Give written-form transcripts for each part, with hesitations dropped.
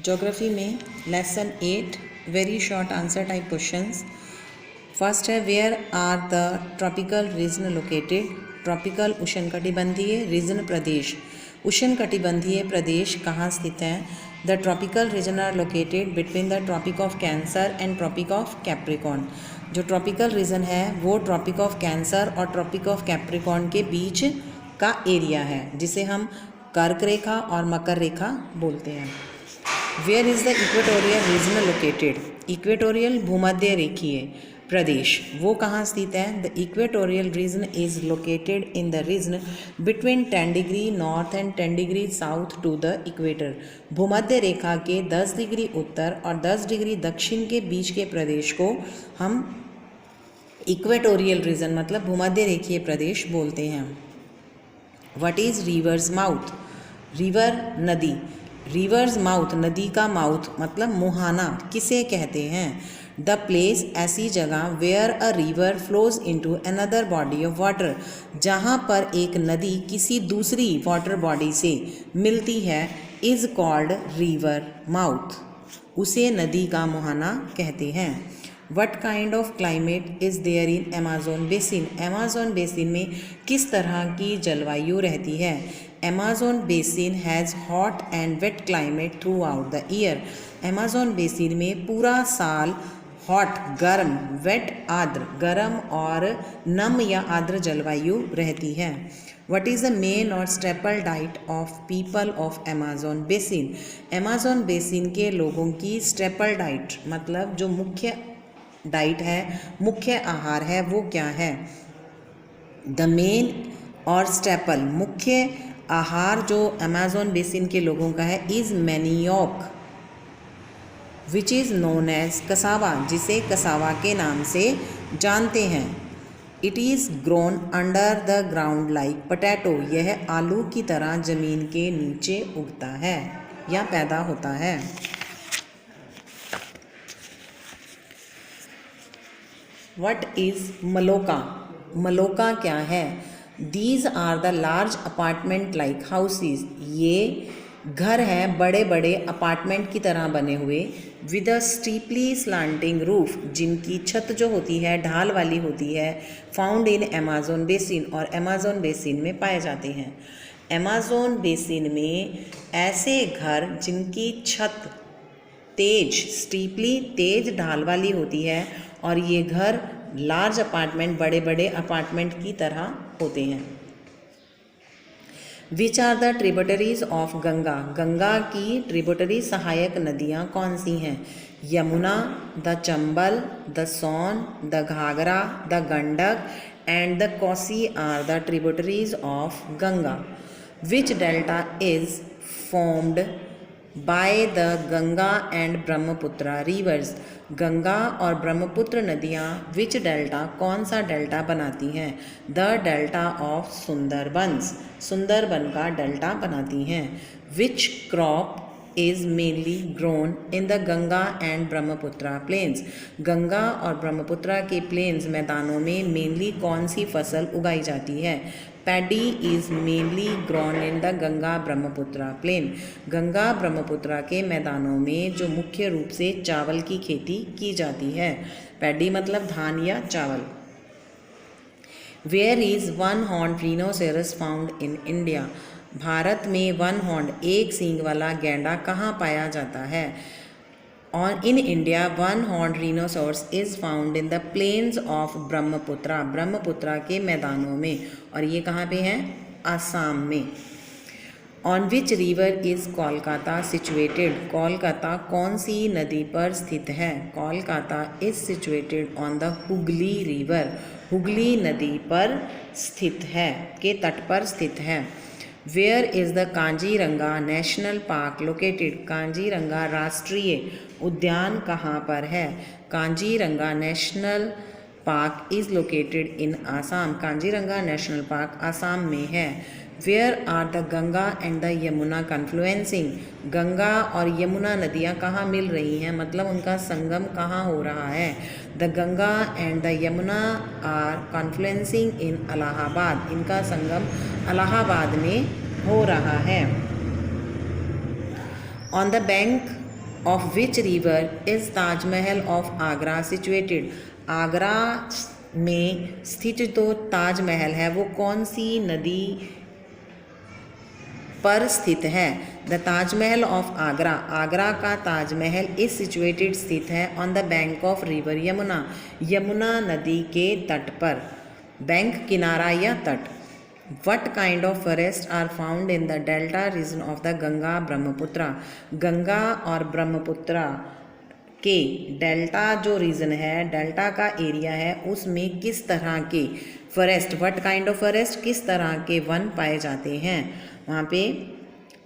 Geography में lesson 8 very short answer type questions. First है where are the tropical region located. Tropical उष्णकटिबंधीय region प्रदेश, उष्णकटिबंधीय प्रदेश कहाँ स्थित है। The tropical region are located between the tropic of Cancer and tropic of Capricorn. जो ट्रॉपिकल रीजन है वो ट्रॉपिक ऑफ कैंसर और ट्रॉपिक ऑफ कैप्रिकॉर्न के बीच का एरिया है, जिसे हम कर्क रेखा और मकर रेखा बोलते हैं। Where is the equatorial region located. Equatorial भूमध्य रेखीय प्रदेश वो कहाँ स्थित है। The equatorial region is located in the region between 10 degree north and 10 degree south to the equator. भूमध्य रेखा के 10 डिग्री उत्तर और 10 डिग्री दक्षिण के बीच के प्रदेश को हम इक्वेटोरियल रीजन मतलब भूमध्य रेखीय प्रदेश बोलते हैं। What is reverse mouth. River नदी, रिवर्स माउथ नदी का माउथ मतलब मुहाना किसे कहते हैं। द प्लेस ऐसी जगह where a river flows into another body of water, जहाँ पर एक नदी किसी दूसरी वाटर बॉडी से मिलती है, इज कॉल्ड रिवर माउथ, उसे नदी का मुहाना कहते हैं। What kind of climate is there in Amazon basin. Amazon basin में किस तरह की जलवायु रहती है। Amazon basin has hot and wet climate throughout the year. अमेज़न बेसिन में पूरा साल हॉट गर्म, वेट आर्द्र गर्म और नम या आर्द्र जलवायु रहती है। What is the main or staple diet of people of Amazon basin. Amazon basin के लोगों की स्टेपल डाइट मतलब जो मुख्य डाइट है, मुख्य आहार है, वो क्या है। द मेन और स्टेपल मुख्य आहार जो अमेज़न बेसिन के लोगों का है is manioc which is known as cassava, जिसे कसावा के नाम से जानते हैं। It is grown under the ground like potato. यह आलू की तरह ज़मीन के नीचे उगता है या पैदा होता है। What is मलोका। मलोका क्या है। These are the large apartment like houses. ये घर हैं बड़े बड़े अपार्टमेंट की तरह बने हुए। With a steeply slanting roof, जिनकी छत जो होती है ढाल वाली होती है। फाउंड इन अमेज़न बेसिन, और अमेज़न बेसिन में पाए जाते हैं। अमेज़न बेसिन में ऐसे घर जिनकी छत तेज स्टीपली तेज ढाल वाली होती है और ये घर लार्ज अपार्टमेंट बड़े बड़े अपार्टमेंट की तरह होते हैं। Which are the tributaries of Ganga. Ganga की ट्रिब्यूटरी सहायक नदियाँ कौन सी हैं। Yamuna, the Chambal, the Son, the Ghaghara, the Gandak and the Kosi are the tributaries of Ganga. Which delta is formed by the Ganga and Brahmaputra rivers. Ganga और ब्रह्मपुत्र नदियाँ विच डेल्टा कौन सा डेल्टा बनाती हैं। The delta of Sundarbans, Sundarban का डेल्टा बनाती हैं। Which crop is mainly grown in the Ganga and Brahmaputra plains. Ganga और ब्रह्मपुत्र के प्लेन्स मैदानों में मेनली कौन सी फसल उगाई जाती है। Paddy is mainly grown in the Ganga Brahmaputra plain. Ganga Brahmaputra के मैदानों में जो मुख्य रूप से चावल की खेती की जाती है। पैडी मतलब धान या चावल। Where is one horn rhinoceros found in India. भारत में वन हॉर्न एक सींग वाला गैंडा कहाँ पाया जाता है। On in India, one horned rhinoceros is found in the plains of Brahmaputra, Brahmaputra के मैदानों में, और ये कहाँ पे है, आसाम में। On which river is Kolkata situated? Kolkata कौन सी नदी पर स्थित है। Kolkata is situated on the Hooghly river, Hooghly नदी पर स्थित है, के तट पर स्थित है। Where is the Kaziranga national park located. Kaziranga राष्ट्रीय उद्यान कहाँ पर है। Kaziranga national park is located in Assam. Kaziranga national park Assam में है। Where are the Ganga and the Yamuna confluencing. Ganga और यमुना नदियाँ कहाँ मिल रही हैं, मतलब उनका संगम कहाँ हो रहा है। The Ganga and the Yamuna are confluencing in Allahabad. इनका संगम इलाहाबाद में हो रहा है। On the bank of which river is Taj Mahal of Agra situated. Agra में स्थित जो ताजमहल है वो कौन सी नदी पर स्थित है। द ताजमहल ऑफ आगरा, आगरा का ताजमहल इस सिचुएटेड स्थित है on the bank of river Yamuna, Yamuna नदी के तट पर। बैंक किनारा या तट। What kind of forest are found in the delta region of the Ganga Brahmaputra, Ganga और ब्रह्मपुत्रा के डेल्टा जो रीजन है, डेल्टा का एरिया है, उसमें किस तरह के forest, what kind of forest, किस तरह के वन पाए जाते हैं। वहाँ पे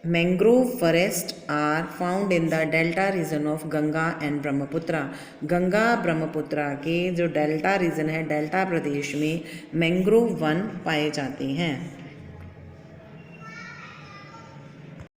mangrove forest are found in the delta region of Ganga and Brahmaputra, Ganga Brahmaputra के जो डेल्टा रीजन है, डेल्टा प्रदेश में मैंग्रोव वन पाए जाते हैं।